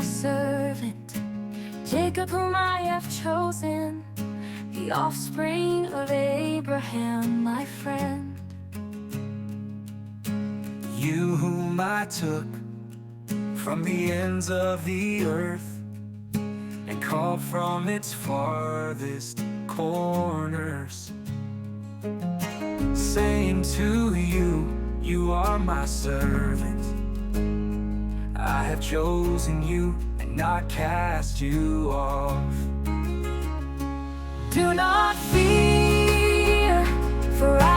servant, Jacob whom I have chosen, the offspring of Abraham, my friend. You whom I took from the ends of the earth and called from its farthest corners, saying to you, you are my servant. I have chosen you and not cast you off. Do not fear, for I